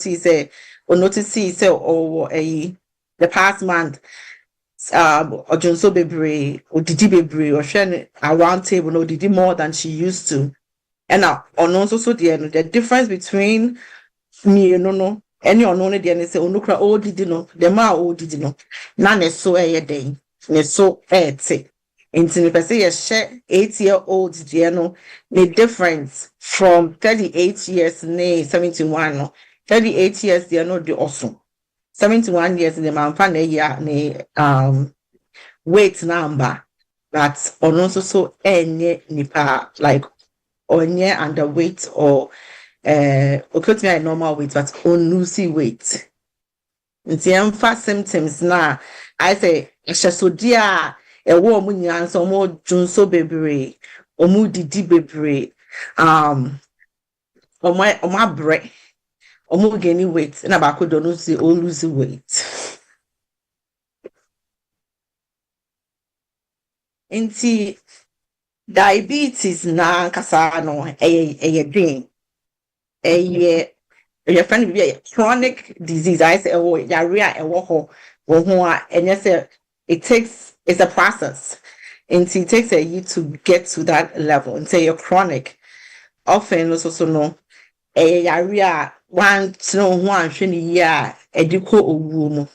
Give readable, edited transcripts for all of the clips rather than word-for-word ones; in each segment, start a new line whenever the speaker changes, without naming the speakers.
say or notice say or the past month or Johnso Bebre or Didi Bebre or Shen around table no Didi more than she used to. And now on also the difference between me no any unknown the say onukra old Didi no the ma old Didi no none so day ne so into the person you share 8-year-old no the difference from 38 years ne 71 no 38 years they are not the awesome 71 years in the man fan weight number but on also so any nipa like onye underweight or okay me normal weight but on losing weight in fast symptoms now I say so dear ewo mu nyanso mo junso bebre omu didi bebre omo abre omo gaining weight na ba ko do no see all lose weight inti diabetes na kasa no dwen your friend be a chronic disease I say oh yarea ewo ho and yes it's a process and it takes a year to get to that level and say you're chronic often also no a area one year educo owu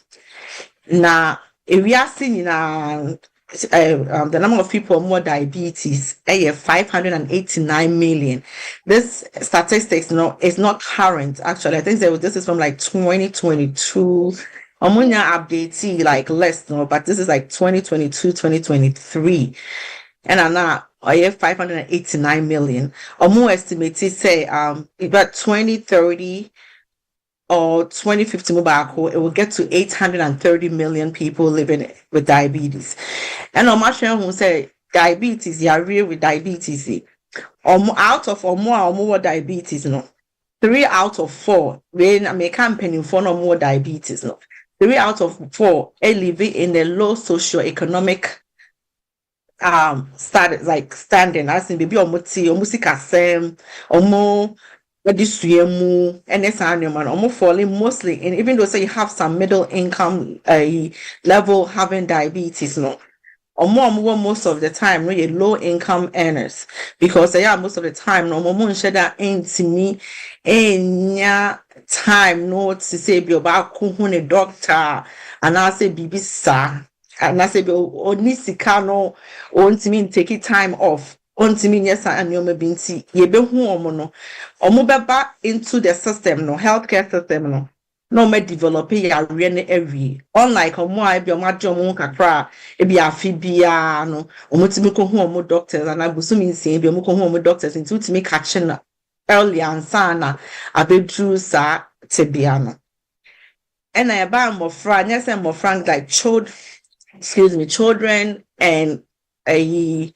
na if we are seeing the number of people more diabetes 589 million. This statistics is not current actually. I think this is from like 2022 Omunya update like less no, but this is like 2022, 2023. And now I have 589 million. Omu estimated say about 2030 or 2050 mobile, it will get to 830 million people living with diabetes. And Omasha who say diabetes, you are real with diabetes. Out of or more diabetes, no. 3 out of 4 when I make campaign for no more diabetes, no. 3 out of 4 living in a low socio-economic standing as in baby omuti kasem omo adisuemu and falling mostly in even though say you have some middle income level having diabetes no omo most of the time really low income earners because most of the time no omo nshare that intimi enya time no to say be about a doctor and I say bibi sa and I say be onisika no ontimi take it time off ontimi yes and you may be ye be hu omo beba into the system no healthcare system no me develop every unlike omo I be omo ajomo kakra e be afibia no omo timi ko hu omo doctors and abusu mi nsie be omo ko hu omo doctors into timi catch na early and sana abedru sa tebiano and I buy more friend yes and more frank like children and a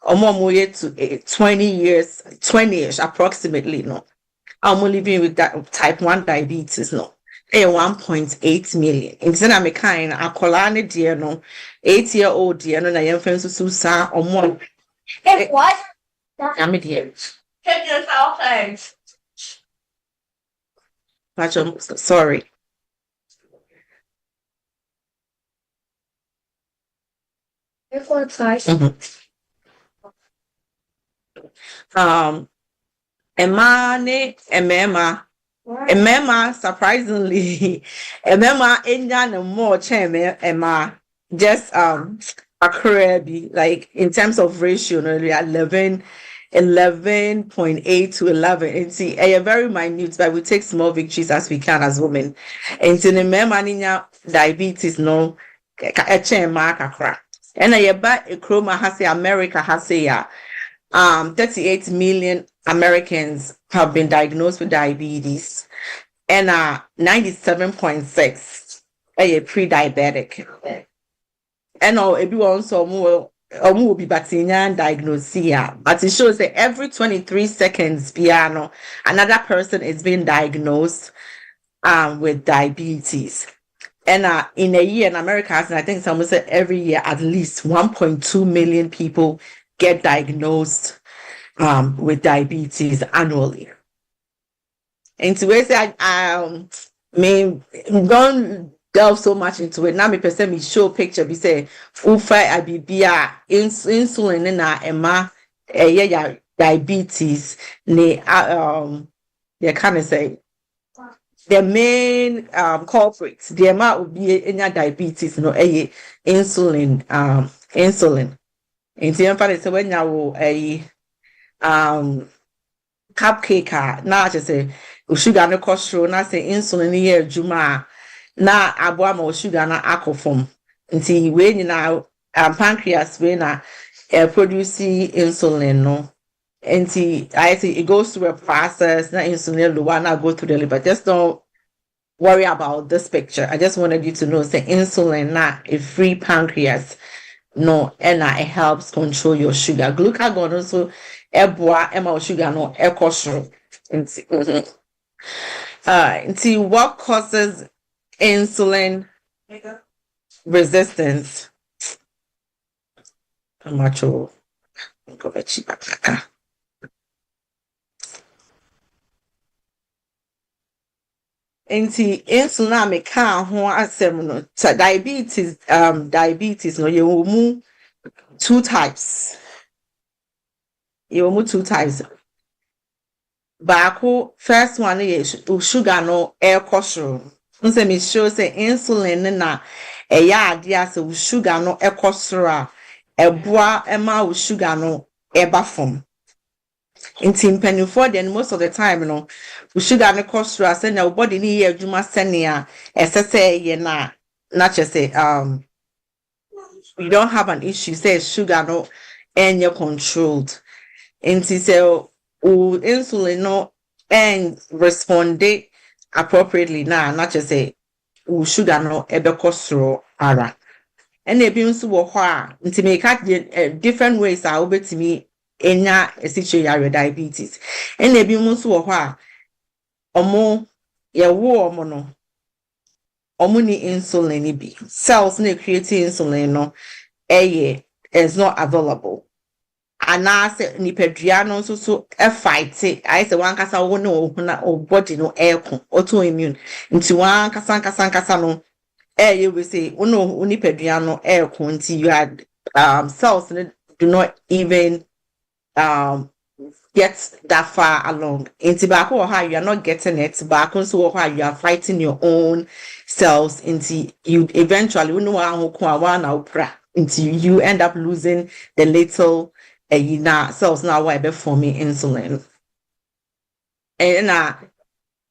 to 20 years 20ish approximately no I'm living with that type 1 diabetes no 1.8 million in Zena kind a colani dear no 8-year-old dear no na yemfen so sa omo
what
I'm dear
check yourself out
sorry Emma surprisingly Emma enya no more Emma just a crabby like in terms of ratio no 11.8 to 11 and see a very minute but we take small victories as we can as women and in Emma diabetes no Emma kakra and I ba a chroma has America has 38 million Americans have been diagnosed with diabetes and 97.6 pre-diabetic. And everyone so more will be bacterial diagnosed here. But it shows that every 23 seconds piano another person is being diagnosed with diabetes. And in a year in America, and I think someone said every year at least 1.2 million people get diagnosed with diabetes annually. And to where say me don't delve so much into it. Now me person me show picture be say ufa abibia insulin na ema ya diabetes ne they kind of say the main culprits the amount would be in diabetes no insulin insulin. In the fact when you cupcake na just say sugar no cholesterol na say insulin here juma na aboa ma sugar na akofom nti we nyina pancreas we na produce insulin no nti I say it goes through a process na insulin lower na go through the liver. Just don't worry about this picture. I just wanted you to know say insulin na a free pancreas no and it helps control your sugar. Glucagon also eboa ema sugar no ekosro nti what causes insulin resistance? Macho nti insulin me ka ho asem no diabetes no you mu two types. Two types. Baako first one is sugar no air cholesterol. Nse me show say insulin na ade ase sugar no air cholesterol eboa ema sugar no eba from. Nti mpanifo then most of the time no sugar no cholesterol say na body ni ye adwuma senia esese ye na just say you don't have an issue say sugar no and you're controlled. Nti say insulin no and respond appropriately na not just say sugar no ebe cholesterol ara. And ebi nso wo ho a nti make different ways a obetimi enya situation with diabetes. And ebi nso wo ho a omo ye wo omo no omo ni insulin ni bi cells na create insulin no is not available. And I say nipadua no so fight it. I say one kasa wo no body no autoimmune. Nti one kasa no you will say no nipadua no until you had cells do not even get that far along. Into back or how you are not getting it back so how you are fighting your own cells into you eventually until you end up losing the little cells now why be forming insulin. And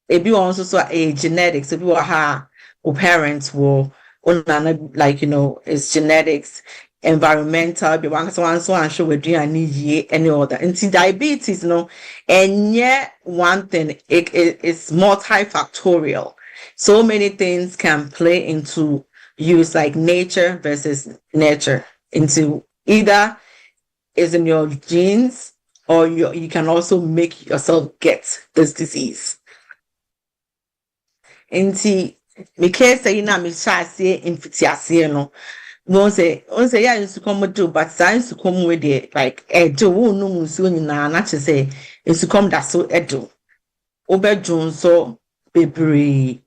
if you also a genetics, if you are parents will like it's genetics, environmental, be one so and show with you any other. And see diabetes, and yet one thing it's multifactorial. So many things can play into use like nature versus nurture. Into either is in your genes or you can also make yourself get this disease. And see, because say me try say infitiase no. No say yeah you come do but science come with it like do no musu nyina na che say you come that so edo obedun so bebre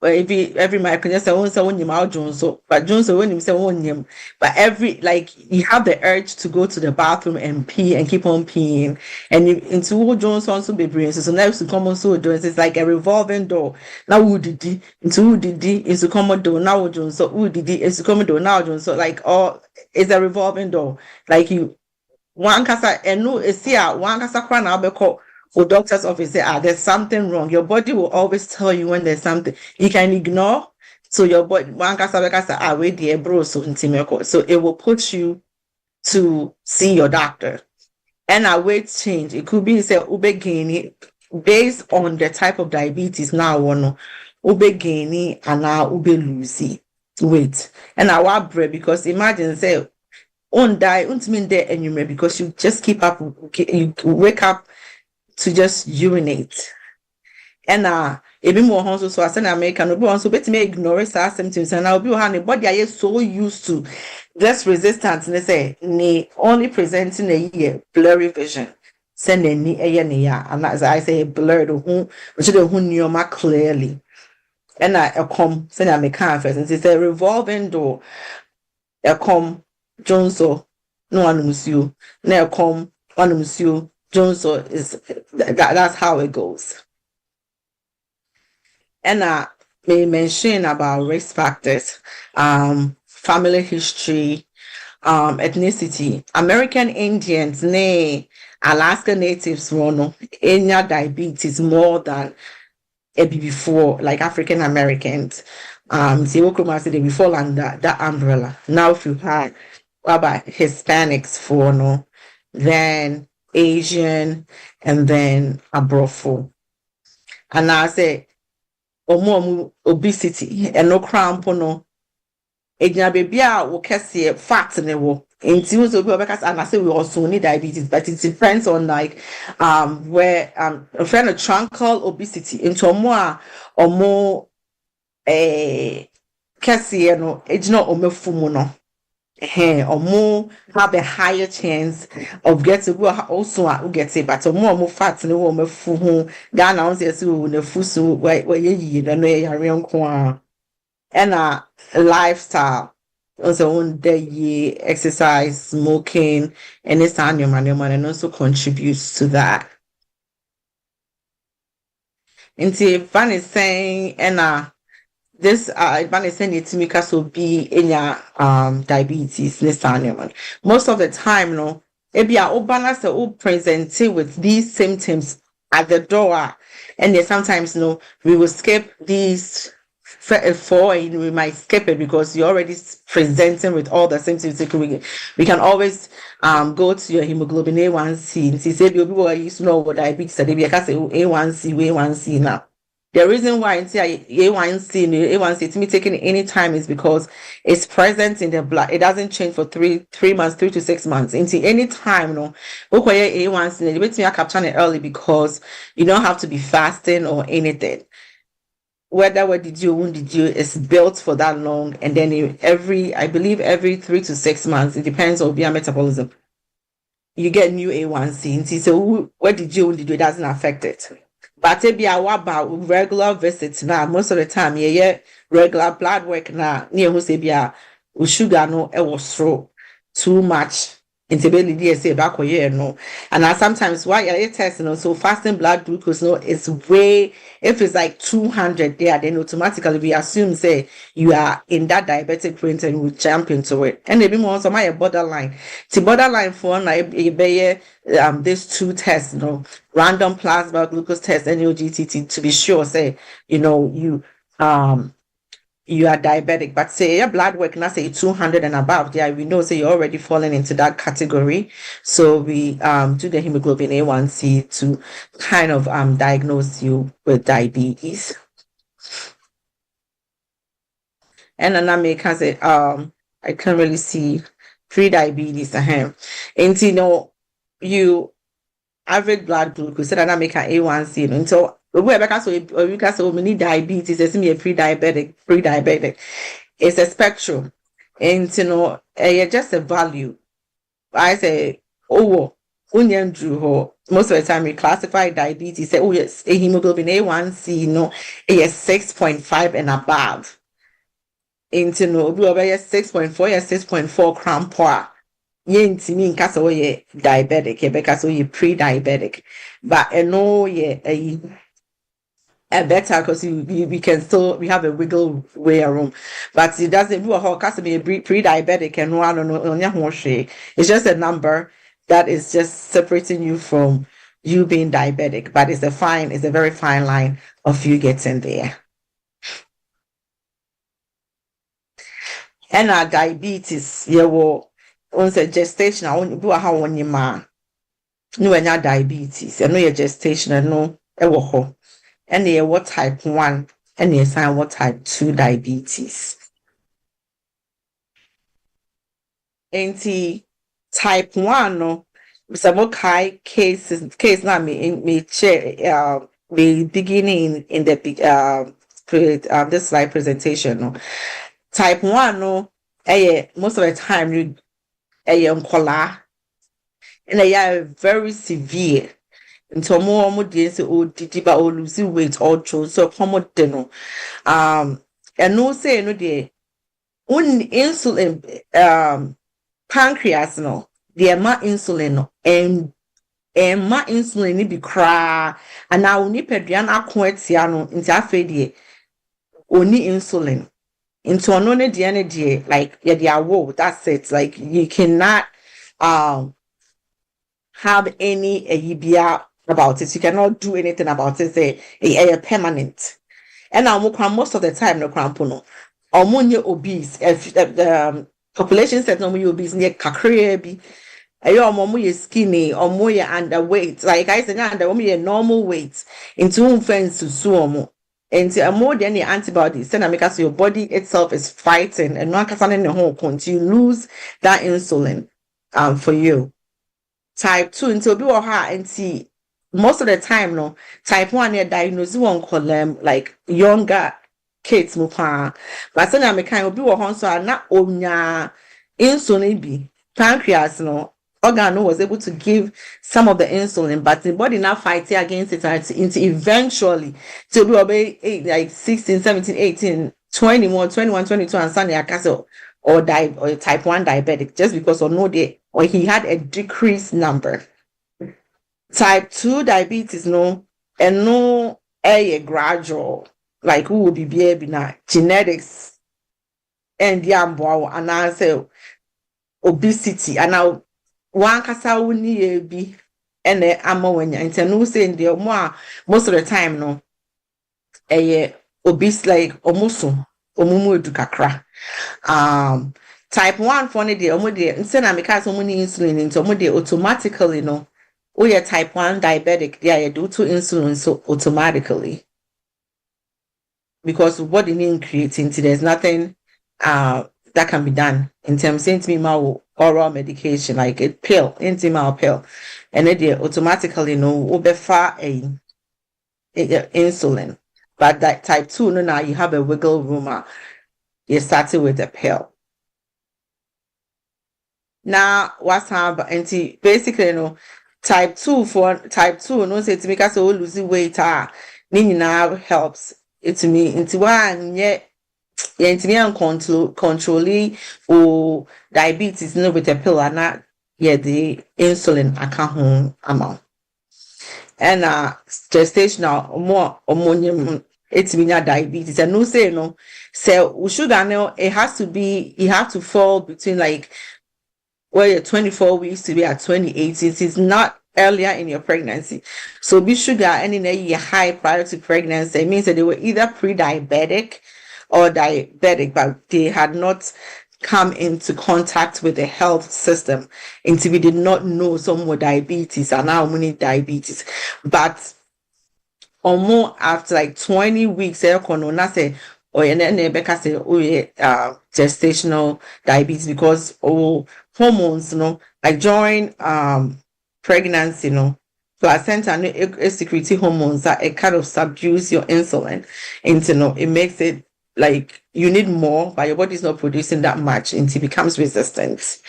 every my can just say when you out so but Jones when you say when but every like you have the urge to go to the bathroom and pee and keep on peeing and you into Jones also be brain so now to come on so doing it's like a revolving door now who did into who did into come door now Jones so who did into come door now Jones so like it's a revolving door like you one kasa and no is here one kasa kwa na be or doctor's office say, there's something wrong. Your body will always tell you when there's something you can ignore. So your body, wait there, bro. So it will push you to see your doctor. And our weight change. It could be say ube gaini based on the type of diabetes now one ube gaini and now ube lose weight. And our bread because imagine say on die mean there and you may because you just keep up you wake up to just urinate. And even more also so as an American will be also better me ignore our symptoms and I'll be on the body I so used to this resistance and they say only presenting a year blurry vision. send any and as I say blurred who which the who knew clearly. And I come send I make first and it's a revolving door. I come Jonso no one knows you. Now come one knows you. Jonso is that's how it goes. And I may mention about risk factors, family history, ethnicity. American Indians, Alaska Natives, any diabetes more than before, like African Americans. They fall under that umbrella. Now, if you had about Hispanics then Asian, and then Abrofo. And I say, obesity and no crown pono. Ejina baby a wo kese fat ne wo nti wo so bi obeka and I say we also need diabetes, but it depends on like where a friend of truncal obesity into more or more kese no ejina omefumu no or more have a higher chance of getting also get it, but more fat ne wo omefumu Ghana on say so ne fusu where ye no ya and lifestyle also on the exercise, smoking, and it's on your money and also contributes to that. And see, Van is saying, and this Van is saying it to me because will be in your diabetes, most of the time, no, it be our balance all presenting with these symptoms at the door, and then sometimes we will skip these. We might skip it because you're already presenting with all the symptoms. We can always go to your hemoglobin A1C and see people used to know what diabetes they be A1C now. The reason why A1C to me taking any time is because it's present in the blood. It doesn't change for 3 months, 3 to 6 months. Into any time, A1C, you need to capture it early because you don't have to be fasting or anything. Whether what did you is built for that long, and then I believe every 3 to 6 months, it depends on your metabolism, you get new A1C. So what did you it doesn't affect it. But if you are about regular visits now, most of the time, regular blood work now, near who say sugar no it was throw too much. Say back and sometimes why you test so fasting blood glucose is way, if it's like 200 there, then automatically we assume say you are in that diabetic range and we jump into it. And maybe more so my borderline for these two tests, random plasma glucose test and GTT to be sure say you are diabetic, but say your blood work now say 200 and above, we know say you're already falling into that category. So we do the hemoglobin A1C to kind of diagnose you with diabetes. And then I may say I can't really see pre-diabetes and you average blood glucose so that I make an A1C until because we need diabetes, it's me a pre-diabetic. It's a spectrum. And just a value. I say, most of the time we classify diabetes, say, yes, a hemoglobin A1C, it's 6.5 and above. And 6.4, 6.4 gram per hour. Diabetic, because we pre-diabetic. But better because we can still we have a wiggle way room, but it doesn't do a whole customer pre-diabetic and it's just a number that is just separating you from you being diabetic, but it's a very fine line of you getting there. And our diabetes on the gestation I want do how one your man no when your diabetes and no your gestation and no and they what type 1 and they sign what type 2 diabetes. And type 1 some high case now me share beginning in the this slide presentation type 1 most of the time you and they are very severe. Into more dear say oh did but or lose weight or chose so common deno. And no say no dear un insulin pancreas no the ma insulin no and ma insulin ni be cra and now ni pedian akoetia no nti afedie oni insulin into onone de like yeah they are that's it like you cannot have any idea about it. You cannot do anything about it. Say a permanent. And now most of the time no crampono. Or obese. If the population says no more obese near kakrebi. Ayo omo ye skinny or more underweight. Like I said, under normal weight into friends to suomo. And more than the antibodies, then because your body itself is fighting and not in the whole country, you lose that insulin for you. Type 2 until be and see most of the time no type 1 they diagnose one call them like younger kids mo pa but say na me kan obi wo hon so na onya insulin bi pancreas no organ was able to give some of the insulin but the body now fighting against it until eventually to be obey like 16 17 18 21 21 22 and Sunday castle or type 1 diabetic just because or no day or he had a decreased number. Type 2 diabetes no and no a gradual like who will be now genetics and yambo and I say obesity and now one kasa wuni be and the amo when you no saying the more most of the time no a obese like omusu omumu edukakra type 1 for the omode instead na because omuni insulin into omode automatically no we are type 1 diabetic they do to insulin so automatically because what they need creating there's nothing that can be done in terms of oral medication like a pill intimal pill and they automatically no obefa a insulin but that type 2 no now you have a wiggle room you started with a pill. Now what's happening basically no type 2 no say to make us all lose weight now helps it to me into one yet controlling or diabetes no with a pill and not the insulin I can't home amount and gestational more ammonium it's mean diabetes and no say no so sugar now it has to be you have to fall between like where you're 24 weeks to be at 28. It is not earlier in your pregnancy. So be sugar and in a high prior to pregnancy. It means that they were either pre-diabetic or diabetic, but they had not come into contact with the health system until we did not know some were diabetes and now many diabetes. But or more after like 20 weeks, or and then Becca say gestational diabetes because hormones like during pregnancy placenta and secrete hormones that it kind of subdues your insulin into it makes it like you need more but your body's not producing that much until it becomes resistant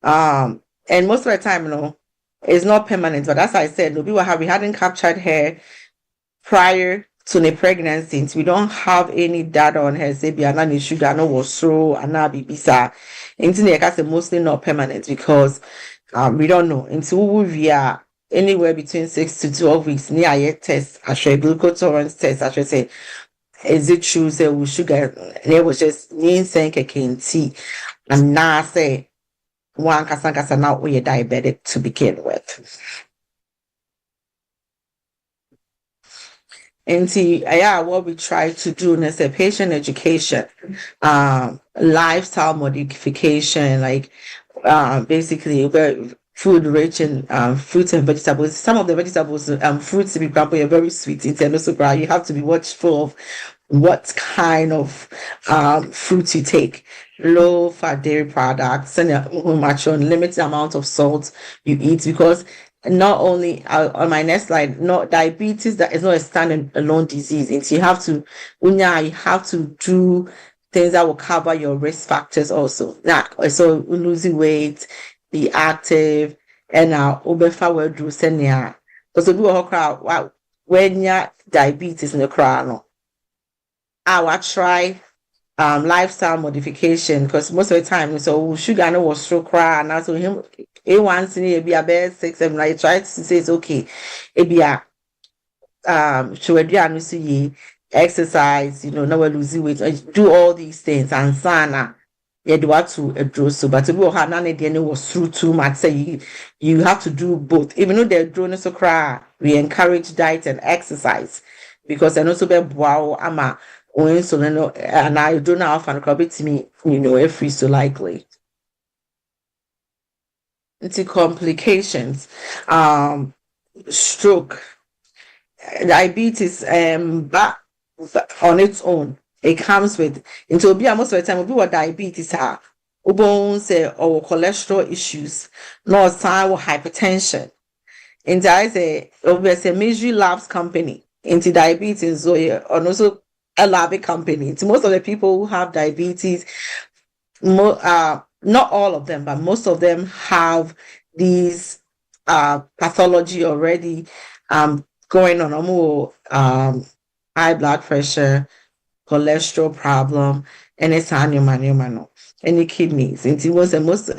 and most of the time it's not permanent but as I said we hadn't captured her prior to the pregnancy, we don't have any data on her. Say, be sugar, no was so, and now be bisa. Into the case, mostly not permanent because we don't know. Until we are anywhere between 6 to 12 weeks near a test, I should glucose tolerance test. I should say, is it true? Say, we sugar, and it was just mean saying tea, and now say one kasa now we are diabetic to begin with. And see, what we try to do is a patient education, lifestyle modification, like basically food rich in fruits and vegetables. Some of the vegetables, fruits, for example, are very sweet. In terms of you have to be watchful of what kind of fruits you take. Low fat dairy products and limited amount of salt you eat because not only on my next slide, not diabetes that is not a standalone disease. And you have to do things that will cover your risk factors also. So losing weight, be active, and obefa we do senia because obi wo kra when ya diabetes in the kra no I try lifestyle modification because most of the time so sugar no was so cry and so him A1C be a bed 6 7 I try to say it's okay it be a should see exercise now we lose weight do all these things and sana yeah do what to draw so but if you had none again was through too much say you have to do both even though they're drawing so cry we encourage diet and exercise because and also be wow ama when so no and I don't know if and bit me every so likely into complications stroke diabetes but on its own it comes with into be most of the time we what diabetes are ubon say or cholesterol issues no sign or hypertension and I say obviously Ministry Labs company into diabetes so yeah and also a lab company to most of the people who have diabetes not all of them but most of them have these pathology already going on high blood pressure, cholesterol problem, and it's no any kidneys. And it was the most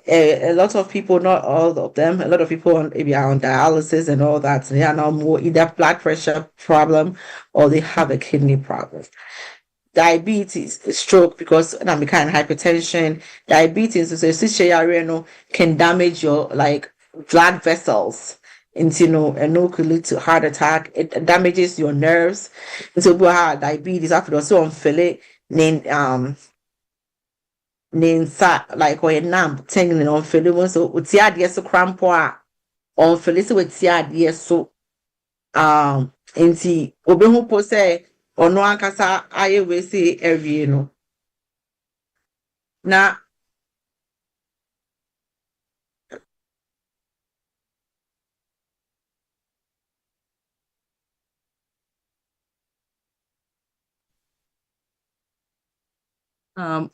a lot of people, not all of them, a lot of people maybe are on dialysis and all that. So they are now more either blood pressure problem or they have a kidney problem. Diabetes, stroke, because I'm kind of hypertension, diabetes, so can damage your like blood vessels. And and no could lead to heart attack. It damages your nerves. And so we have diabetes after also on Philip name sa like or a numb tingling on Philip so with the so crampo on Philip with the so nti obi hu po say ono ankasa aye we say every na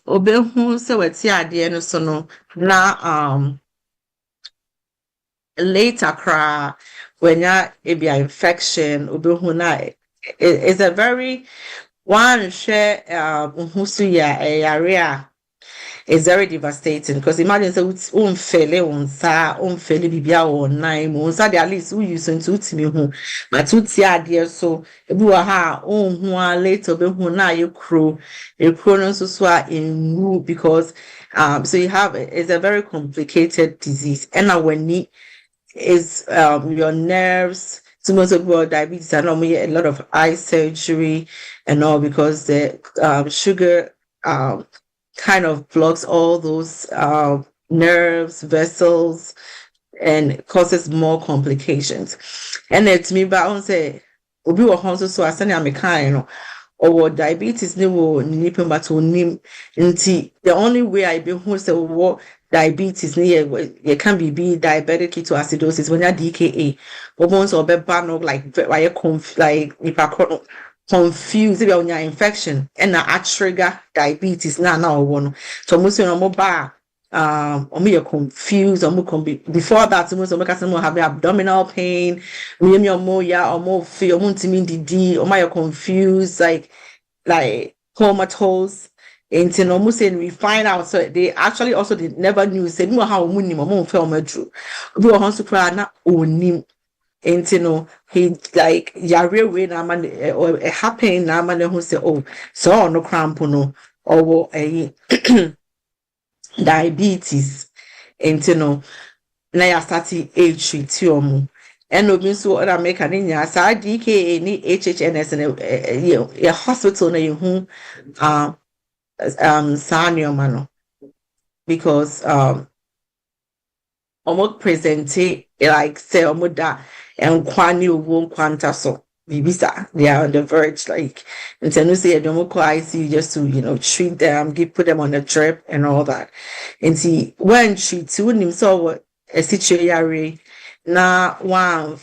obi hu say we ti ade no so no na later cry when ya be infection obi hu na it's a very one share who see ya area is very devastating because imagine say unfele unfele bibia on nine months at least we use into me hu but to tia dear so ebi wa ha hu later be hu na you crow no so in because so you have it's a very complicated disease and when it is your nerves. So most of people diabetes are normally a lot of eye surgery and all because the sugar kind of blocks all those nerves, vessels, and causes more complications. And it's me, but I won't say, Obi wa honso so asane ameka or diabetes ni wo nipa but onim nti the only way I be who say wo diabetes ni you can be diabetic ketoacidosis when you DKA obon so beba no like why like nipa confused if you have infection and na trigger diabetes na no so most no ba you're confused before that most of them have abdominal pain more feel you're confused like comatose and almost saying we find out so they actually also they never knew said no how many mom film true we were to cry na onim and he like yare way na man or it happen na man who say oh so no cramp no or a diabetes and na ya start age treat you and obi so other make an nya sa DKA ni HHNS and a hospital na you senior mano because almost present like say omoda and kwani owo kwanta so bibisa they are on the verge like and so say I don't call ICU just to treat them put them on a drip and all that and see when treat him so a situation na one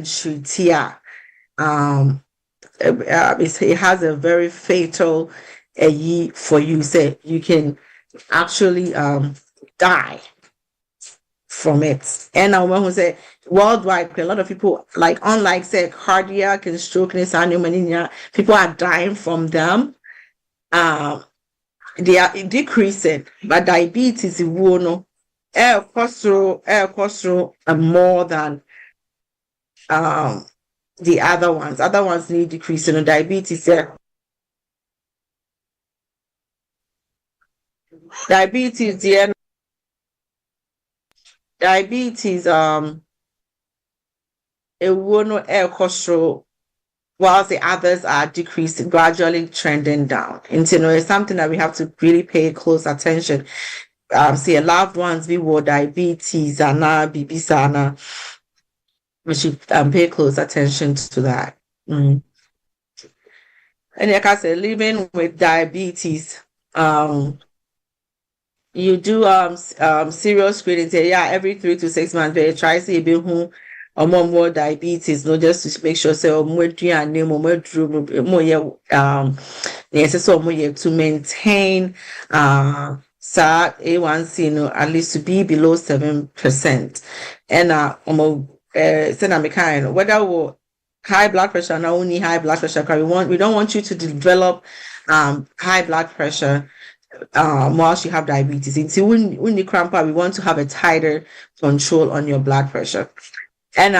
treat here it has a very fatal for you say you can actually die from it. And now when we say worldwide, a lot of people, like unlike say cardiac and stroke, people are dying from them. They are decreasing, but diabetes is air cholesterol more than the other ones. Other ones need decreasing. Diabetes, diabetes, it will not air cholesterol, whilst the others are decreasing, gradually trending down. And it's something that we have to really pay close attention. See, loved ones we with diabetes and BB we should pay close attention to that. And like I said, living with diabetes, you do serious screening. Every 3 to 6 months, they try to see who or more diabetes, not just to make sure say more name or more to maintain A1C at least to be below 7%. And whether high blood pressure, not only high blood pressure, because we don't want you to develop high blood pressure whilst you have diabetes. Until when you cramp up, we want to have a tighter control on your blood pressure. And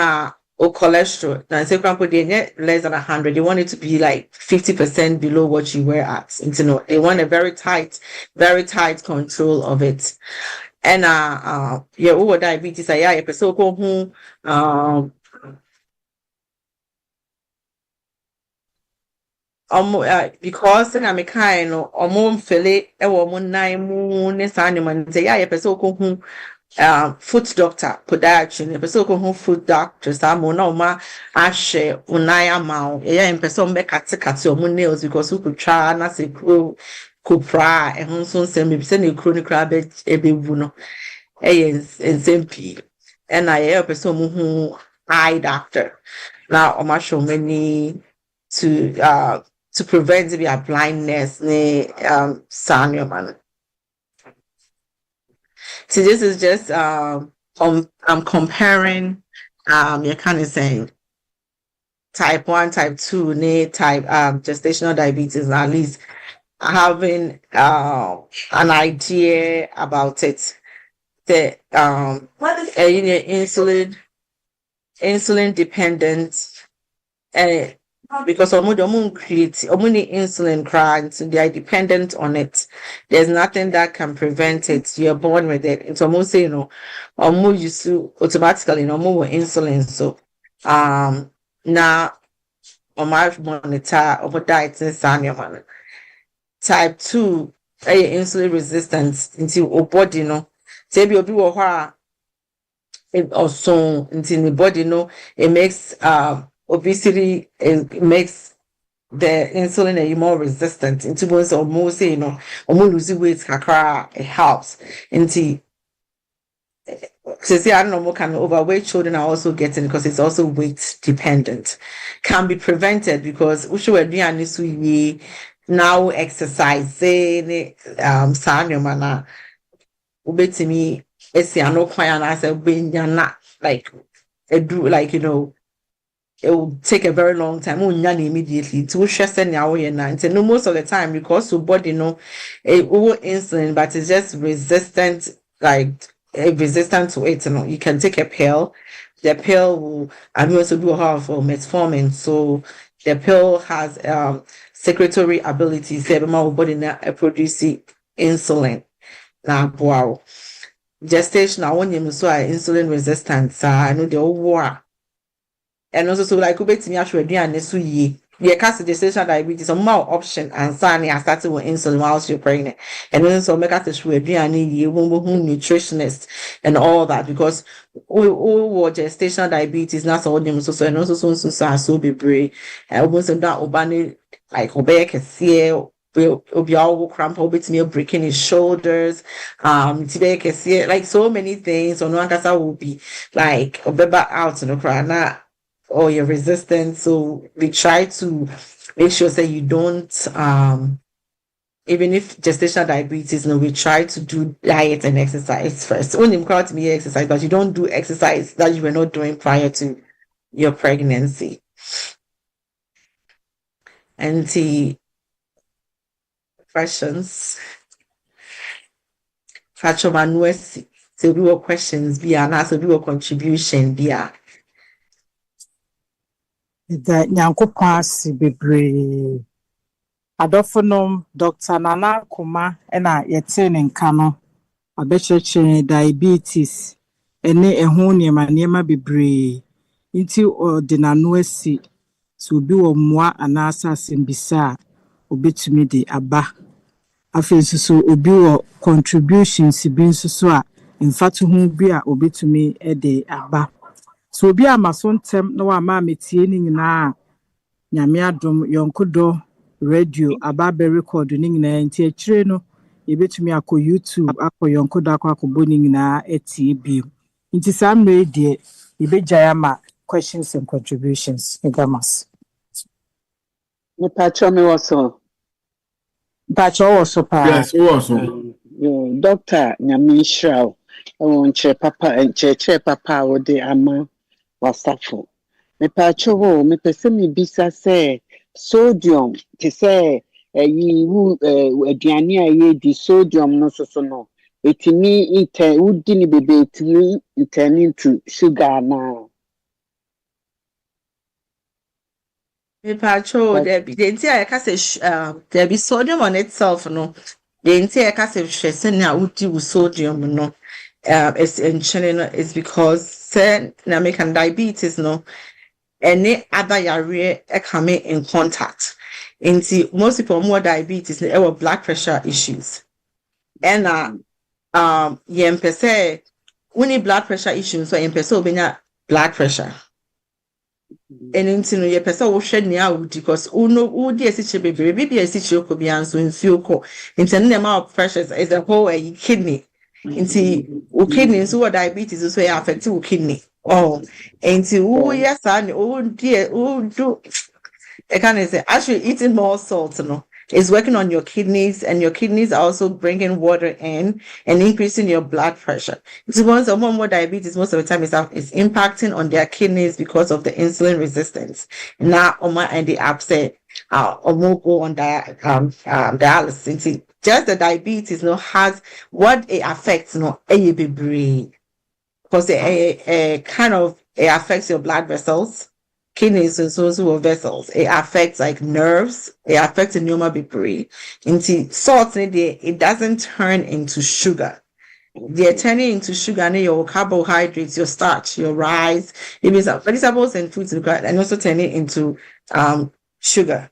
cholesterol, now say cramp less than 100, they want it to be like 50% below what you were at. They want a very tight control of it. And over diabetes, because I'm a kind or more fillet a woman 9 moon is animal say foot doctor podiatry episode foot doctor samo na ma ahye unaya ma in person be katikati omo nails because who could try na say kupra ehun so nsem be say na chronic be ebewu no nsem and I person who eye doctor now o ma show many to prevent the blindness man. So this is just I'm comparing you're kind of saying type 1, type 2, type gestational diabetes, at least having an idea about it. The insulin dependent because insulin cry, so they are dependent on it. There's nothing that can prevent it. You're born with it. It's almost you used to automatically more insulin. So now on my monitor over diet and type 2 insulin resistance into your body say be it also into the body it makes obesity, it makes the insulin more resistant into bones or more say losing weight it helps into I don't know what kind of overweight children are also getting because it's also weight dependent. Can be prevented because now exercising sanyomana ubetimi esi ano kwaya na say like it will take a very long time. Immediately to stress and most of the time because your body it will insulin, but it's just resistant, resistant to it. You can take a pill. The pill will also do for metformin. So the pill has secretory abilities. The body produce insulin. Now, wow. Gestational when you insulin resistance. I know the war. And also so like ubetimi ahwe aduane so yie ye cast gestational diabetes some more option and sign I started with insulin whilst you're pregnant and then so make us ahwe aduane yie nutritionist and all that because we gestational diabetes na so dem so and also so be brave and almost that obani like obey kese obiawo cramp obetimi breaking his shoulders like so many things so no ankasa will be like obeba out no cry or you're resistant. So we try to make sure that you don't even if gestational diabetes, we try to do diet and exercise first. When you call to me exercise, but you don't do exercise that you were not doing prior to your pregnancy. And the questions, factual manuals, so we will questions be and also we will contribution be
The Nyankopɔn ase bebree. Adɔfonom Dr. Nana Kuma na yɛte ne nka no abɛkyerɛkyerɛ diabetes ene ɛho nneɛma bebree. Nti ɔde n'ano asi so obi wɔ mmoa anaasɛ asɛmbisa a obetumi de aba. Afei nso so obi wɔ contributions bi nso so a mfato ho bi a obetumi de aba. So obi ama so ntem na wa ma metie ni nyinaa nyame adom Yonkodoradio ababe record ni nyinaa nti akire no yebetumi akọ YouTube akọ Yonkodo akọ ni nyinaa etie bi. Nti sam no de yebegya ama questions and contributions. Egamas.
Me patcho me waso.
Patcho waso pa.
Yes, waso.
Yo doctor nyame nhyiraw. Ewo nche papa wo de ama wasafo. Me patcho ho me pese me bisa se sodium te se yi aduane a ye di sodium no so no etimi wudi ni bebe etimi turn into sugar na.
There be sodium on itself, no. The entire case of stress now with sodium, no. It's because American diabetes, no. Any other area coming in contact. Into most people more diabetes, they have blood pressure issues. And when blood pressure issues, so blood pressure. And into your person will shed me out because no dear situation baby a situation could be answered in few call. Into the amount of pressures as a whole kidney. Into kidneys who are diabetes is very affected kidney. Oh, into yes, and dear, do I can't say actually eating more salt, no. It's working on your kidneys, and your kidneys are also bringing water in and increasing your blood pressure. So once someone more diabetes, most of the time is impacting on their kidneys because of the insulin resistance. Now, and the upset, go on dialysis. Just the diabetes, has what it affects, because it kind of it affects your blood vessels. Kidneys and so vessels. It affects like nerves. It affects the pneumo bipri. Into salt, it doesn't turn into sugar. They're turning into sugar and your carbohydrates, your starch, your rice, even vegetables and fruits, and also turning into sugar.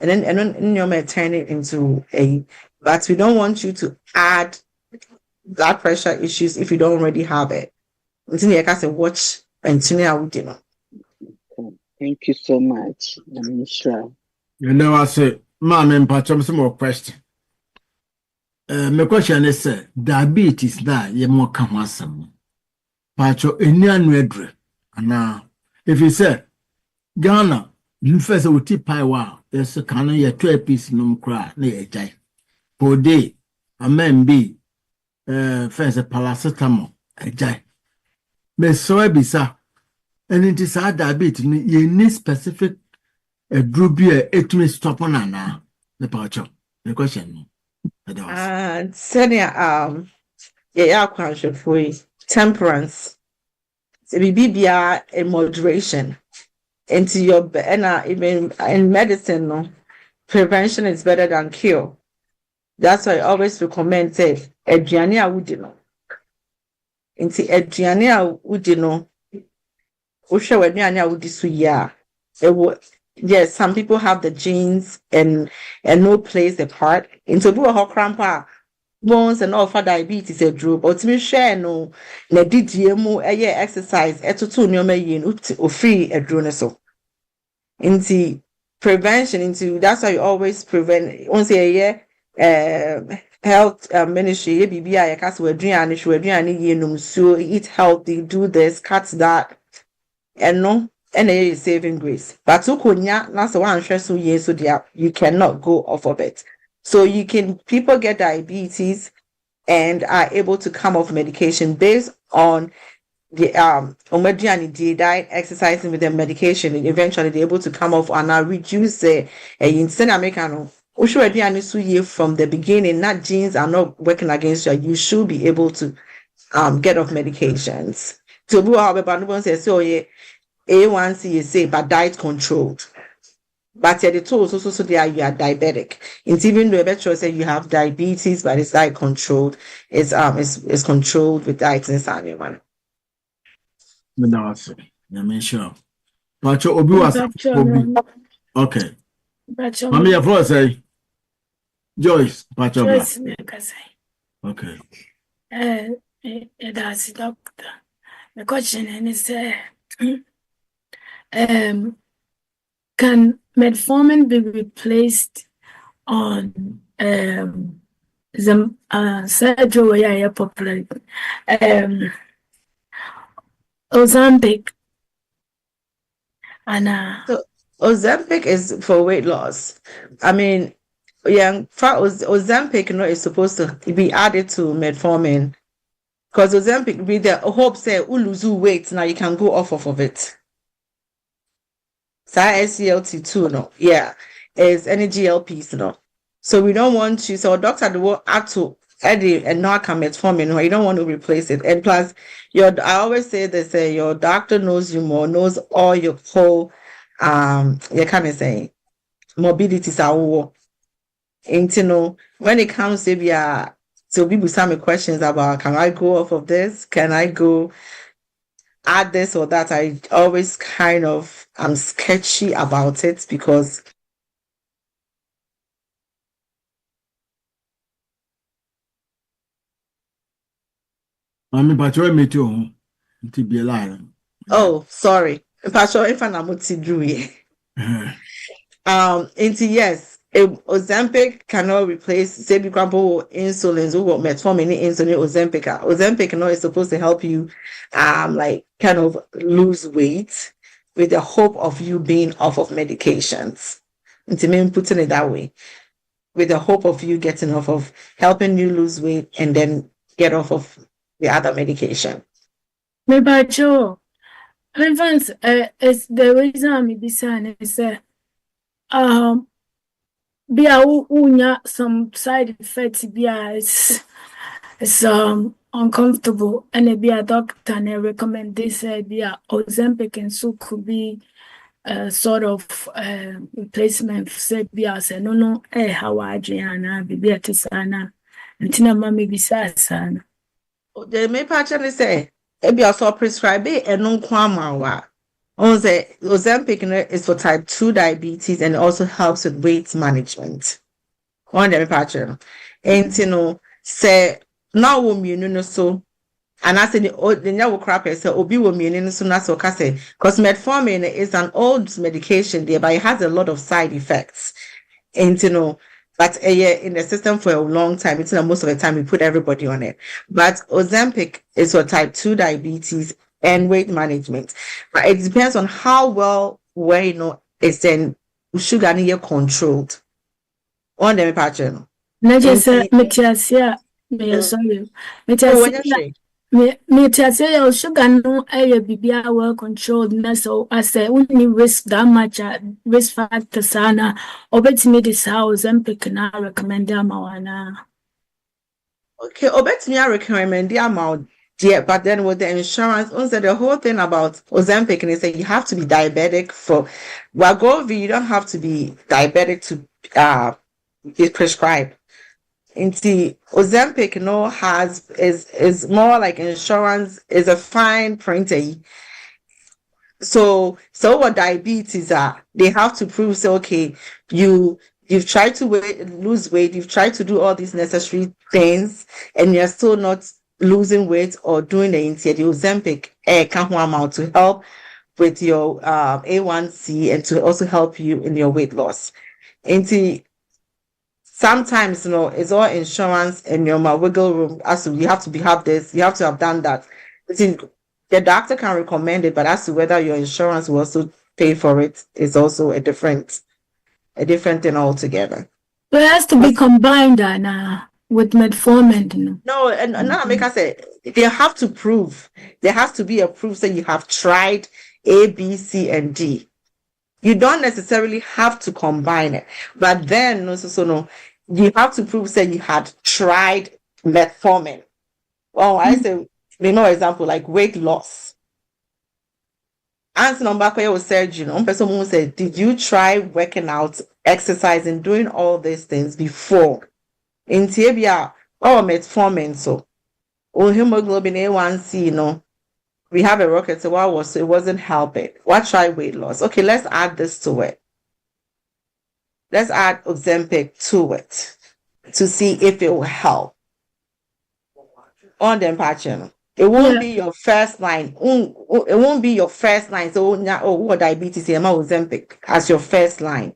And then pneumo turn it into but we don't want you to add blood pressure issues if you don't already have it. Until you can watch and tune out,
Thank you so much. I'm sure.
You know, I say, Mom and Patch, some more question. My question is, diabetes, that you more come on some. Patch, any unread. And now, if you say, Ghana, you first will tip pie wow, there's a canon, your 12 piece no cry, near a jay. Per day, a man be, first a paracetamol, a jay. Miss Soebisa. And it is our diabetes. You need specific drubia it may stop on now. The patch. The question.
Senior question for you. Temperance. So be in moderation. Into your even in medicine, no, prevention is better than cure. That's why I always recommend say Adriania Udino. Into Adriania Udino. Yes, some people have the genes and no plays a part. Into do a crampa bones and all for diabetes a droop. But to me share no DDMO exercise etutu nyoma yin or free a drone so. Into prevention into that's why you always prevent once a year health ministry BBI cast we so eat healthy, do this, cut that. And no, and it is saving grace. But to kunya, that's the one so yes, so there you cannot go off of it. So people get diabetes and are able to come off medication based on the diet, exercising with the medication, and eventually they're able to come off and now reduce the American from the beginning. Not genes are not working against you. You should be able to get off medications. So however, no one says so A1C is say but diet controlled. But the tools also so there you are diabetic. It's even though better say you have diabetes, but it's diet controlled. It's controlled with diet and man.
That's sure. Pacho Obi was Obi. Okay. Mami, your first say Joyce. Pacho.
Joyce,
okay.
That's doctor. The question is, can metformin be replaced on the surgery where I popular Ozempic? And
so Ozempic is for weight loss. I mean, Ozempic is supposed to be added to metformin because Ozempic with the hope say lose weight now you can go off of it. So SGLT2 no, yeah, is any GLPs no. So we don't want you. So doctor will add to Eddie and not come metformin. No, you don't want to replace it. And plus, I always say this: your doctor knows you more, knows all your whole you kind of say morbidities are all. And when it comes to people some questions about can I go off of this? Can I go add this or that? I always kind of I'm sketchy about it because
Pacho me too. To be alive.
oh sorry. Pacho if I'm not do it. Yes, Ozempic cannot replace say the example insulin or metformin insulin Ozempic. Ozempic is supposed to help you like kind of lose weight with the hope of you being off of medications. Into me putting it that way. With the hope of you getting off of helping you lose weight and then get off of the other medication.
maybe Joe. It's the reason I'm saying is be a some side effects it's uncomfortable and be a doctor and I recommend this be a Ozempic and so could be a sort of replacement for say be a say no how Adriana be a tisana and maybe be sana.
They may actually say if you also prescribe it and no kwama. Ozempic is for type 2 diabetes and it also helps with weight management. On the pattern. And say now woman so and I said the new crap is obi woman so na so say because metformin is an old medication there, but it has a lot of side effects. And but in the system for a long time, most of the time we put everybody on it. But Ozempic is for type 2 diabetes and weight management, but it depends on how well it's then sugar near controlled on the pattern.
Not just Metiasia, may sorry, Metiasia, sugar no area be well controlled. So I say, only risk that much risk factor sana, obet me this house and pick and I recommend them.
Okay, obet me I recommend the amount. Yeah, but then with the insurance, also the whole thing about Ozempic is that you have to be diabetic for Wegovy. You don't have to be diabetic to be prescribed. And see, Ozempic is more like insurance is a fine printer. So what diabetes are, they have to prove say okay, you've tried to lose weight, you've tried to do all these necessary things, and you're still not losing weight or doing the Ozempic amount to help with your A1C and to also help you in your weight loss. And sometimes it's all insurance and your wiggle room. As to you have to have this, you have to have done that. The doctor can recommend it, but as to whether your insurance will also pay for it is also a different thing altogether.
So it has to be combined with metformin.
No, and now make us say they have to prove. There has to be a proof that you have tried A, B, C, and D. You don't necessarily have to combine it, but then no, you have to prove that you had tried metformin. Well, I say, example like weight loss. Answer number was surgery. Person who said, did you try working out, exercising, doing all these things before? In Tibia, metformin, so hemoglobin A1C, we have a rocket, so it wasn't helping. What try weight loss? Okay, let's add this to it. Let's add Ozempic to it to see if it will help. On the patient, it won't be your first line. It won't be your first line. So what diabetes? Ozempic as your first line.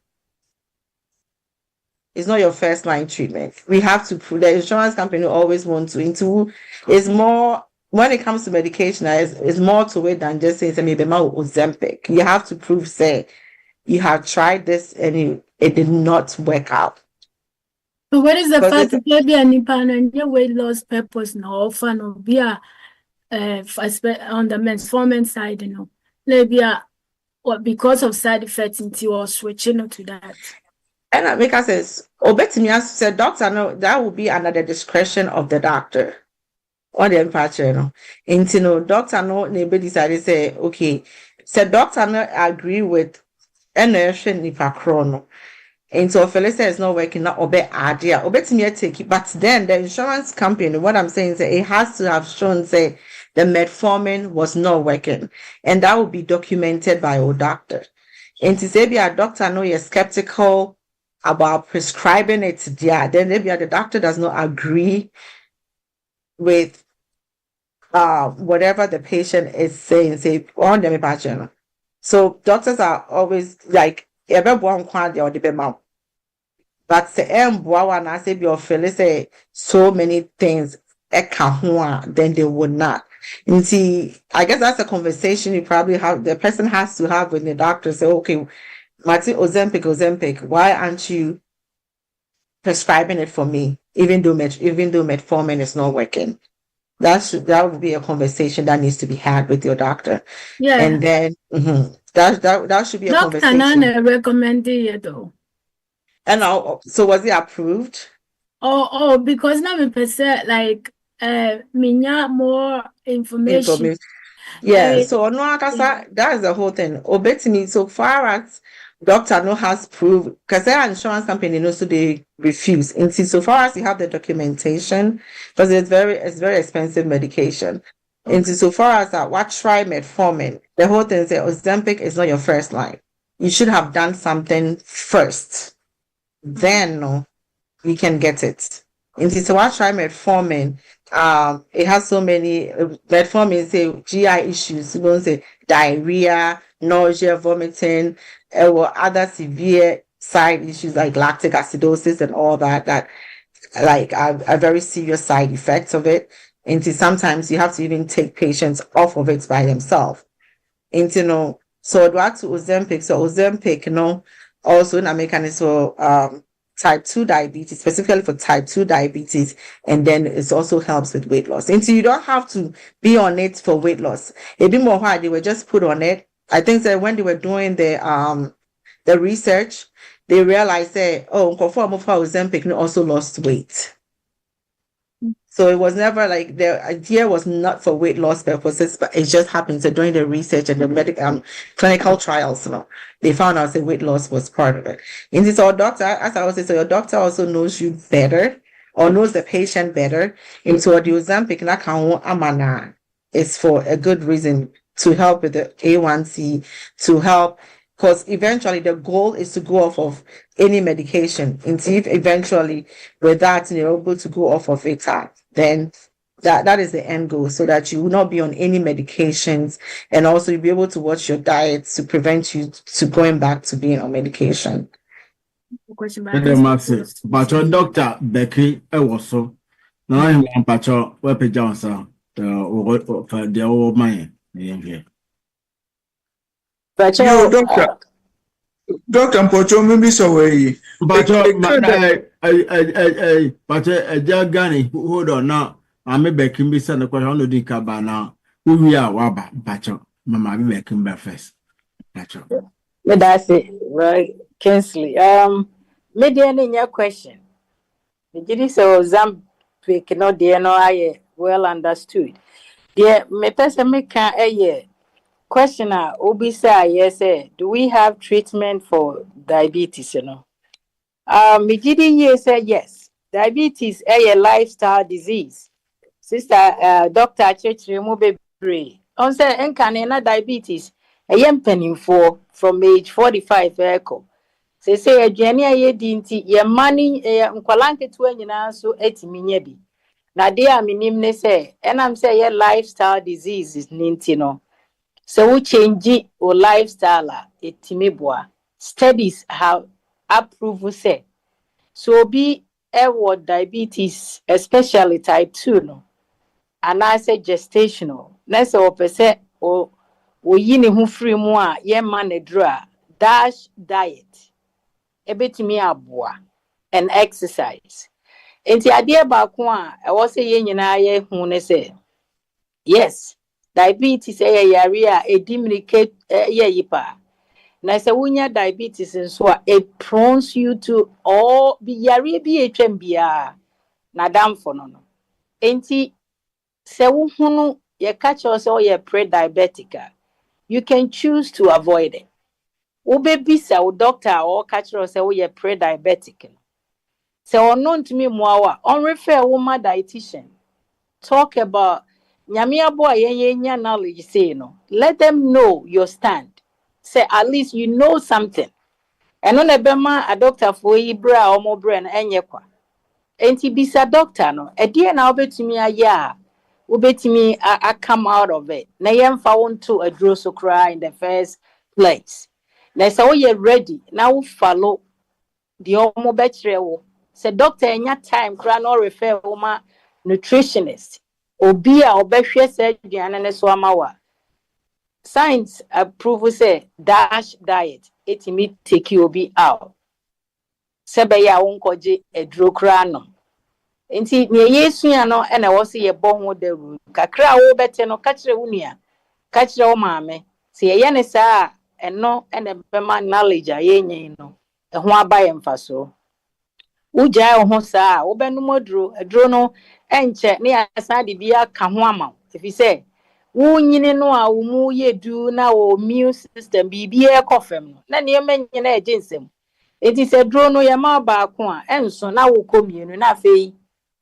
It's not your first line treatment. We have to prove. The insurance company always wants to. It's more when it comes to medication. It's more to it than just saying maybe Ozempic. You have to prove say you have tried this and it did not work out.
So what is the fact that maybe a weight loss purpose no often or be on the metformin side, maybe because of side effects into or switching to that.
And I make us says, Obetimias said, doctor, no, that will be under the discretion of the doctor. Or the empathy, doctor no neighbor decided say, okay, said doctor no agree with energy nipa chrono. And so Felicia is not working out idea. Take it. But then the insurance company, what I'm saying is it has to have shown say the metformin was not working. And that will be documented by our doctor. And to say a doctor know you're skeptical about prescribing it, then maybe the doctor does not agree with whatever the patient is saying, say on the patient. So doctors are always like but the say your fellow say so many things then they would not. And see, I guess that's a conversation you probably have. The person has to have with the doctor. Say, okay, Martin Ozempic, why aren't you prescribing it for me? Even though metformin is not working, that would be a conversation that needs to be had with your doctor.
Yeah,
and then that should be a conversation.
Doctor recommended it though.
And now, so was it approved?
Oh, because now we perceive like minya more information.
Yeah, so no, that is the whole thing. Obetini, so far as doctor no has proved, because their insurance company knows so they refuse. And see, so far as you have the documentation, because it's very expensive medication. And see, so far as that, what try metformin, the whole thing is Ozempic is not your first line. You should have done something first. Then you can get it. And so I try metformin. It has so many metformin say GI issues. You don't say diarrhea, nausea, vomiting, or other severe side issues like lactic acidosis and all that like are very serious side effects of it. And sometimes you have to even take patients off of it by themselves. And so back to Ozempic. So Ozempic, also in American is for type 2 diabetes, specifically for type 2 diabetes, and then it also helps with weight loss. And so you don't have to be on it for weight loss. A bit more hard, they were just put on it. I think that when they were doing the research, they realized that Ozempic also lost weight. So it was never like the idea was not for weight loss purposes, but it just happens that during the research and the medical clinical trials, they found out that weight loss was part of it. And this our doctor, as I was saying, so your doctor also knows you better or knows the patient better. And so the Ozempic amana is for a good reason, to help with the A1C, to help, because eventually the goal is to go off of any medication. And see if eventually with that you're able to go off of it, then that is the end goal, so that you will not be on any medications, and also you'll be able to watch your diet to prevent you to going back to being on medication.
But your doctor Becky also now I want Pacho Wepe Johnson the old man.
But
Doctor. Dr. Mpocho, maybe so way.
But Gani, hold on now. I may back him be sent a question on the cabana. Who we are, Waba, Pacho, Mamma, be back him first. Pacho.
That's it, right? Kinsley. Median in your question. The Gidis or Zampic, no, dear, no, I well understood. Dear, me person make a year. Questioner, Obisa, yes, do we have treatment for diabetes, you know? Me say yes. Diabetes a lifestyle disease. Sister, Dr. Churchill Mubebre. On say encanena diabetes. A young penny for from age 45 echo. Say a genia ye dinti, ye money, a unqualanke to any so 80 minyabi. Na dear minimne say, and I'm say a lifestyle disease is nintino. So we change it or lifestyle etimibwa. Studies have approved say. So be what diabetes, especially type 2 no. And I say gestational. Next or per se or yini who free more ye man a draw dash diet. A bit me abwa and exercise. And the idea about one, I was saying in I who say yes. Diabetes area a diminicate yipa. Na se wunya diabetes nso it prones you to all be yare bi etwam bia na damfo no. Enti se wo hunu ye catch us or ye pre-diabetic, you can choose to avoid it. Wo bisa wo doctor or catch us say ye pre-diabetic. Se ono ntimi muawa on refer wo ma dietitian. Talk about nyame abo anya knowledge say no. Let them know your stand. Say at least you know something. And on a bema a doctor for Ibra or more brain and yakwa. Enti bisa doctor no. A dear now bet to me a ya. Ubet me I come out of it. Na yam found to a draw so cry in the first place. Na so ye ready. Now follow the omo betre. Say doctor enya time cry no refer oma nutritionist. Obia obehwe surgeon and so amawa. Science approve say dash diet it me take you be out. Sebe ya wonkoje edro kra no. Enti ne yesu ya no e na wo se ye bo ho daru. Kakra wo bete no ka kire wunia. Ka kire wo maame. Se ye ne saa eno ene bema knowledge a ye nyen no. E ho abaye mfaso. Uja ho saa wo benu modro edro no enche ne ya saa de bia ka ho ama. If you say wunyine no a wumu ye du na wo immune system bibia ekofem no na ne yemenye na ejinsem enti se dro no ye ma ba ko a enso na wo komienu na afei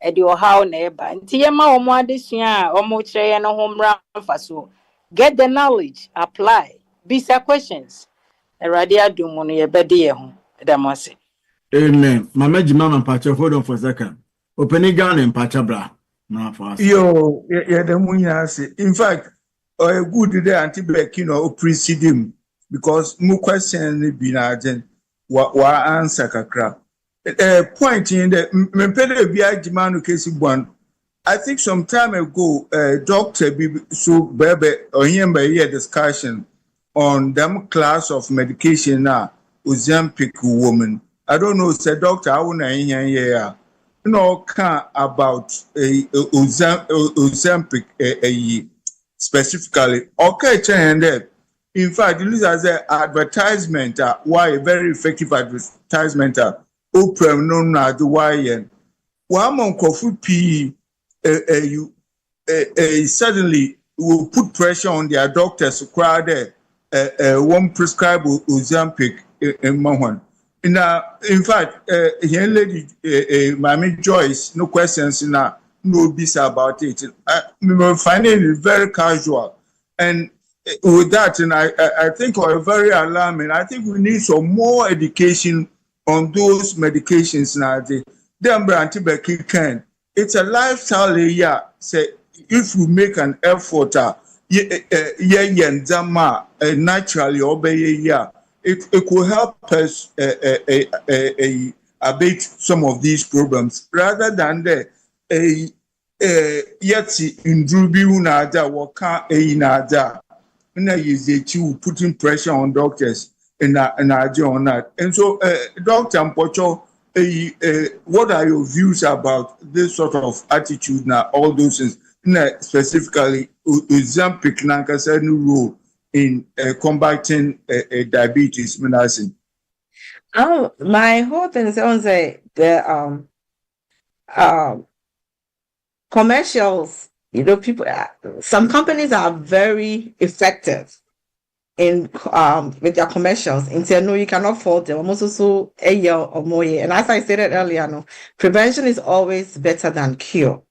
e de ohaw na eba enti ye ma wo mo adesua a wo mo kire ye no ho mra mfaso get the knowledge apply bisa questions erade adum no ye bede ye ho edamase.
Amen. Mama Jimama Pacho, hold on for a second. Opening gun and Pachabra. No, for us.
Yo, yeah, the munya say. In fact, a good day anti-back, precede him because more question be na wa answer kakra. Point in the Mpele biya jimanu kesi one. I think some time ago, Dr. So Bebe or him by here discussion on them class of medication now, Ozempic woman. I don't know, say doctor, I wanna hear about Ozempic specifically. Okay, and in fact, this is an advertisement. Why a very effective advertisement? Oprah no na do why one on coffee P. Suddenly will put pressure on their doctors to cry there. One prescribe Ozempic in Mahon. In fact, young lady, Mammy Joyce, no questions in no bisa about it. We finding it very casual, and with that, and I think we're very alarming. I think we need some more education on those medications now. It's a lifestyle area. Say if we make an effort, naturally obey it could help us abate some of these problems rather than yet in Drubi Unada, Waka Einada, putting pressure on doctors. in on that. And so, Dr. Mpocho, what are your views about this sort of attitude now, all those things, specifically, Ozempic Nankasa role in combating diabetes, Menacing?
Oh, my whole thing is on the commercials. You know, people. Some companies are very effective in with their commercials. And say no, you cannot fault them. Almost also a year or more. And as I said earlier, no, prevention is always better than cure.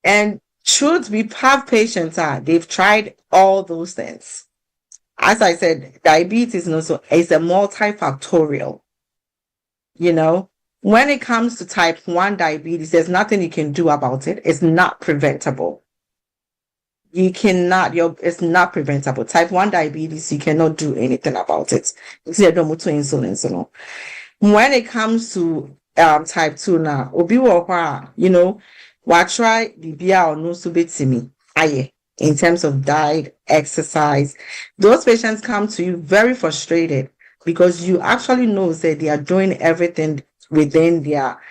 And should we have patients they've tried all those things. As I said, diabetes also is a multifactorial. You know, when it comes to type 1 diabetes, there's nothing you can do about it. It's not preventable. You cannot, it's not preventable. Type 1 diabetes, you cannot do anything about it. Insulin. When it comes to type 2 now, you know, what try BBA or no subitimi in terms of diet, exercise. Those patients come to you very frustrated because you actually know that they are doing everything within their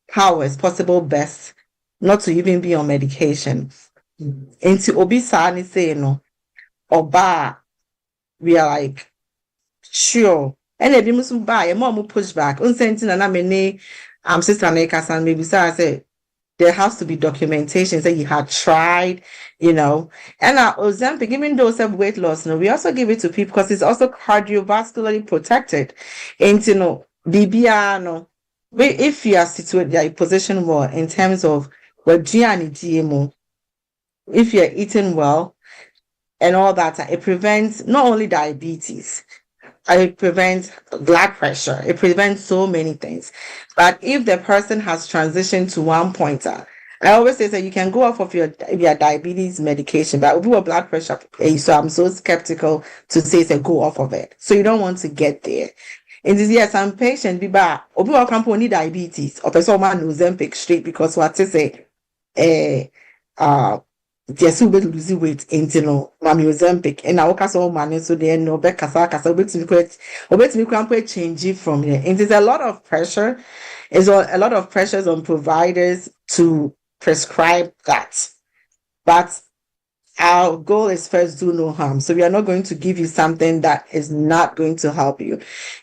powers, possible best, not to even be on medication. Into obisa ni say no, oba, we are like, sure. And if you must buy a mom push back, unsenti na mene sister Nekasan maybe so I say there has to be documentation that you had tried, you know. And Ozempic, even those have weight loss, no, we also give it to people because it's also cardiovascularly protected. And you know, BBR, no, if you are situated in a position well in terms of GMO, if you're eating well and all that, it prevents not only diabetes, it prevents blood pressure, it prevents so many things. But if the person has transitioned to one pointer, I always say that you can go off of your diabetes medication, but with your blood pressure, so I'm so skeptical to say go off of it. So you don't want to get there. In this year, some patient be bad, or be company diabetes, or person man Ozempic straight because what to say, there's so bit losing weight into no mami Ozempic and I walk so man so they no be kasa bit me change from there. And there's a lot of pressure. It's a lot of pressures on providers to prescribe that. But our goal is first do no harm. So we are not going to give you something that is not going to help you.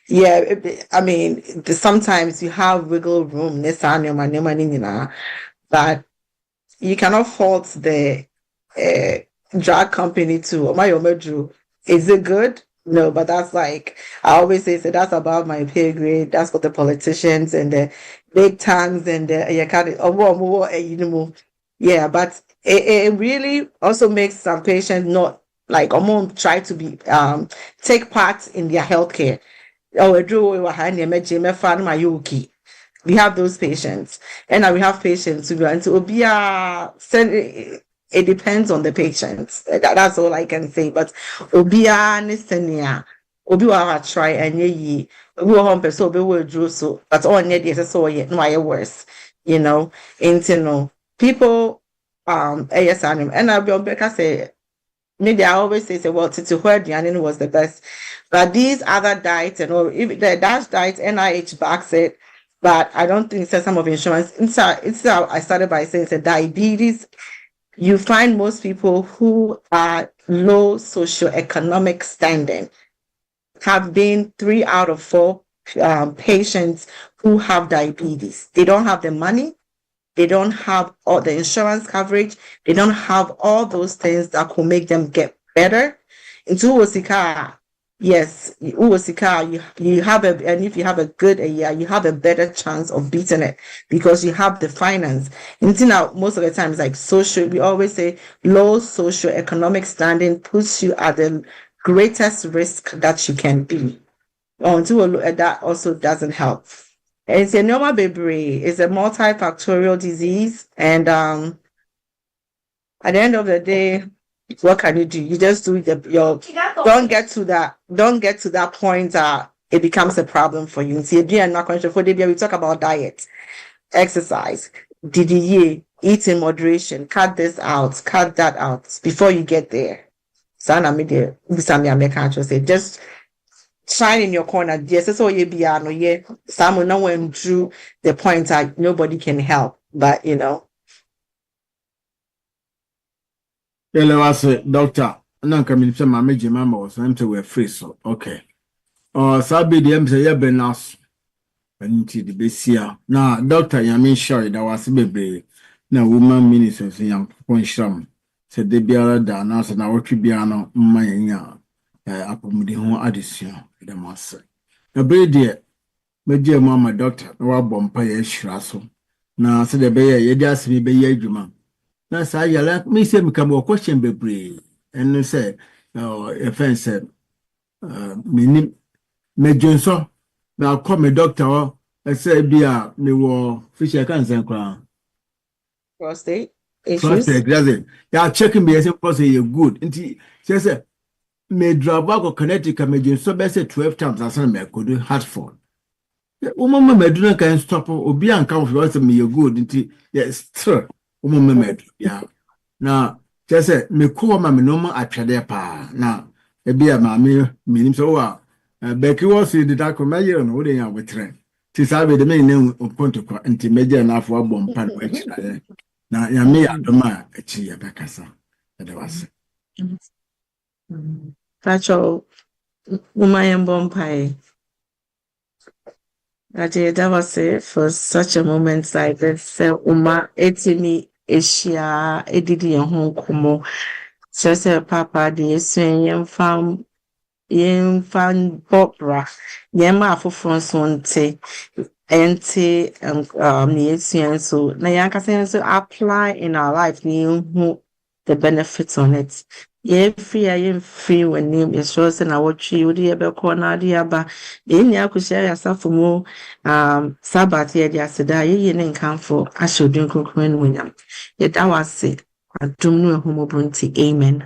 Yeah, I mean, sometimes you have wiggle room, but you cannot fault the drug company to is it good? No, but that's like I always say that's above my pay grade. That's for the politicians and the big tongues and the yeah, but it really also makes some patients not like try to be take part in their healthcare. We have those patients, and we have patients who are into obia. It depends on the patients. That's all I can say. But obia nisenia, obi wa try and ye obi wa home person obi will draw so. But all need is so yet no worse, you know. Into people ASM and I'll be on back say. Maybe I always say well, to where Dianin was the best, but these other diets and all, if the DASH diet NIH backs it. But I don't think it's some of insurance. It's I started by saying it's diabetes. You find most people who are low socioeconomic standing have been 3 out of 4 patients who have diabetes. They don't have the money. They don't have all the insurance coverage. They don't have all those things that could make them get better. Into Osika, yes, Uosika, you have and if you have a good year, you have a better chance of beating it because you have the finance. And now most of the time it's like social, we always say low socioeconomic standing puts you at the greatest risk that you can be. Until that also doesn't help. It's a normal baby. It's a multifactorial disease, and at the end of the day, what can you do? You just do don't get to that point it becomes a problem for you. See, we talk about diet, exercise, DDE, eat in moderation, cut this out, cut that out before you get there. So I say just shine in your corner. Yes, that's all you be no yeah. Someone no one drew the point that nobody can help. But you know.
Ele was doctor. Nanka mi se mama jema was empty we free so. Okay. Sabi the say ya benas. Nti the besia. Na doctor Yami sure that was bebre. Na woman ministers young ponsham. Se de biara da na se na wotwe bia no mma yenya. Apomudi ho adesua de mase. Na be de meje mama doctor na wa bompa ya hira so. Na se de be ye de asemi be ye adwuma. Na sa yala me say me come question bebre and say a friend said me jonso na call me doctor I say bia me wo fisher cancer kra
Prostate issues.
prostate that's ya checking me say prostate you good nti say me drive back to Connecticut me jonso be say 12 times as me could Hartford woman me do na can stop obi anka wo say me you good nti yes true medu ya na tese me ko ma me no ma atwede pa na ebia ma me minim so wa beki was the dako mayer no de ya wetre ti sabe de me ne ponto kwa nti meje na afo abom pa no akira na ya me adoma achi ya bekasa de wase
Pacho woman bompai. That was it for such a moment like this. So etimi Asia edidi hon komo. So papa the swing yem fan bobra. Yema afofo so nte ente ni so na yanka so apply in our life ni hu the benefits on it. Yem free when name is sure say na wotwe odi ebe ko na ade aba eni akoshare yourself mo sabat ye dia seda ye ne nkanfo ashodun kokron wonyam ye da wase adum no ehumobunti amen.